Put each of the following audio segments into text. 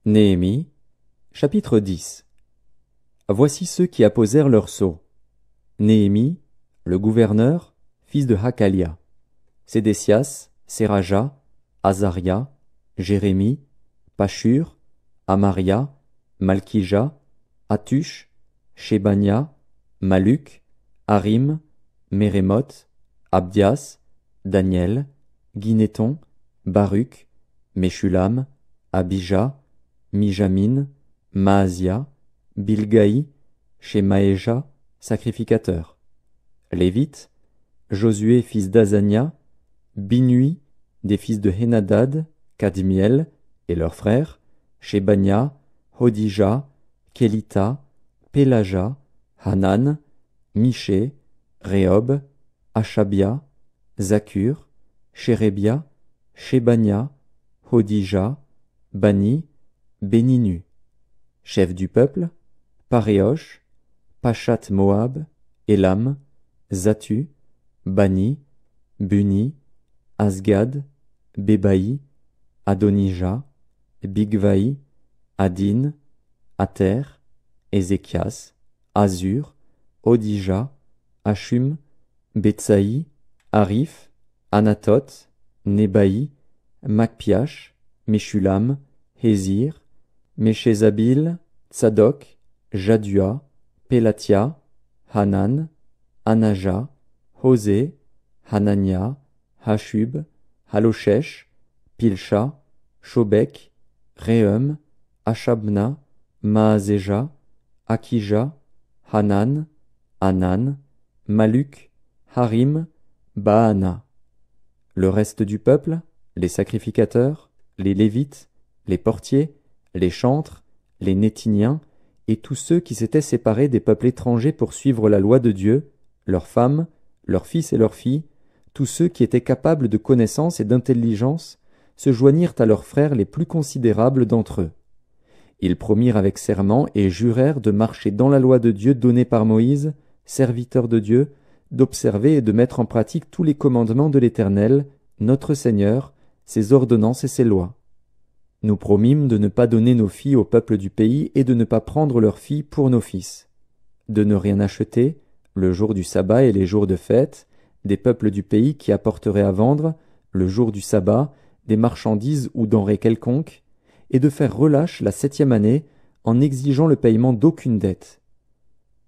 Néhémie, chapitre 10. Voici ceux qui apposèrent leurs sceaux. Néhémie, le gouverneur, fils de Hakalia. Sédécias, Séraja, Azaria, Jérémie, Pashur, Amaria, Malkija, Atush, Shébania, Maluk, Harim, Mérémoth, Abdias, Daniel, Guinéton, Baruch, Meshulam, Abija, Mijamin, Maazia, Bilgaï, Shemaéja, sacrificateur. Lévites, Josué fils d'Azania, Binui, des fils de Henadad, Kadmiel, et leurs frères, Shébania, Hodija, Kélita, Pélaja, Hanan, Miché, Rehob, Achabia, Zakur, Shérébia, Shébania, Hodija, Bani, Béninu. Chef du peuple, Paréosh, Pachat Moab, Élam, Zatu, Bani, Buni, Asgad, Bébaï, Adonija, Bigvaï, Adin, Ater, Ézéchias, Azur, Odija, Hachum, Betsaï, Arif, Anatot, Nébaï, Macpiash, Meshulam, Hézir, Méchézabil, Tsadok, Jadua, Pélatia, Hanan, Anaja, Hosé, Hanania, Hashub, Haloshesh, Pilcha, Shobek, Rehem, Achabna, Maazéja, Akija, Hanan, Anan, Maluk, Harim, Baana. Le reste du peuple, les sacrificateurs, les Lévites, les portiers, les chantres, les Nétiniens, et tous ceux qui s'étaient séparés des peuples étrangers pour suivre la loi de Dieu, leurs femmes, leurs fils et leurs filles, tous ceux qui étaient capables de connaissance et d'intelligence, se joignirent à leurs frères les plus considérables d'entre eux. Ils promirent avec serment et jurèrent de marcher dans la loi de Dieu donnée par Moïse, serviteur de Dieu, d'observer et de mettre en pratique tous les commandements de l'Éternel, notre Seigneur, ses ordonnances et ses lois. Nous promîmes de ne pas donner nos filles au peuple du pays et de ne pas prendre leurs filles pour nos fils, de ne rien acheter, le jour du sabbat et les jours de fête, des peuples du pays qui apporteraient à vendre, le jour du sabbat, des marchandises ou denrées quelconques, et de faire relâche la 7e année en exigeant le paiement d'aucune dette.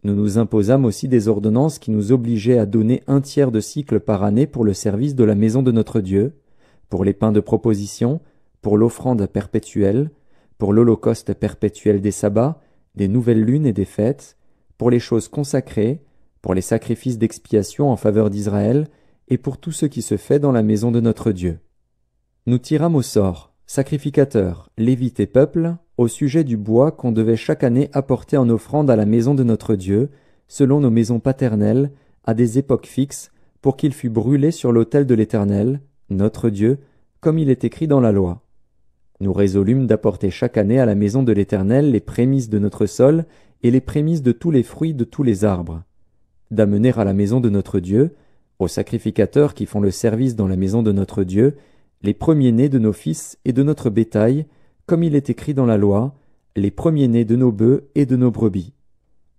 Nous nous imposâmes aussi des ordonnances qui nous obligeaient à donner 1/3 de cycle par année pour le service de la maison de notre Dieu, pour les pains de proposition, pour l'offrande perpétuelle, pour l'holocauste perpétuel des sabbats, des nouvelles lunes et des fêtes, pour les choses consacrées, pour les sacrifices d'expiation en faveur d'Israël, et pour tout ce qui se fait dans la maison de notre Dieu. Nous tirâmes au sort, sacrificateurs, Lévites et peuple, au sujet du bois qu'on devait chaque année apporter en offrande à la maison de notre Dieu, selon nos maisons paternelles, à des époques fixes, pour qu'il fût brûlé sur l'autel de l'Éternel, notre Dieu, comme il est écrit dans la loi. Nous résolûmes d'apporter chaque année à la maison de l'Éternel les prémices de notre sol et les prémices de tous les fruits de tous les arbres, d'amener à la maison de notre Dieu, aux sacrificateurs qui font le service dans la maison de notre Dieu, les premiers-nés de nos fils et de notre bétail, comme il est écrit dans la loi, les premiers-nés de nos bœufs et de nos brebis,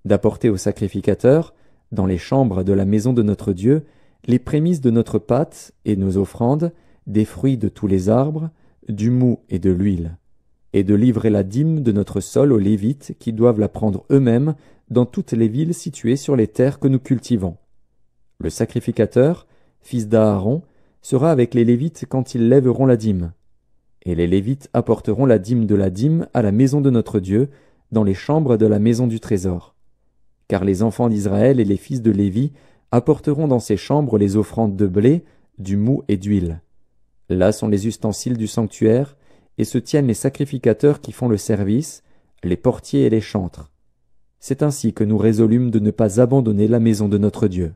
d'apporter aux sacrificateurs, dans les chambres de la maison de notre Dieu, les prémices de notre pâte et nos offrandes, des fruits de tous les arbres, du moût et de l'huile, et de livrer la dîme de notre sol aux Lévites qui doivent la prendre eux-mêmes dans toutes les villes situées sur les terres que nous cultivons. Le sacrificateur, fils d'Aaron, sera avec les Lévites quand ils lèveront la dîme. Et les Lévites apporteront la dîme de la dîme à la maison de notre Dieu, dans les chambres de la maison du trésor. Car les enfants d'Israël et les fils de Lévi apporteront dans ces chambres les offrandes de blé, du moût et d'huile. Là sont les ustensiles du sanctuaire, et se tiennent les sacrificateurs qui font le service, les portiers et les chantres. C'est ainsi que nous résolûmes de ne pas abandonner la maison de notre Dieu.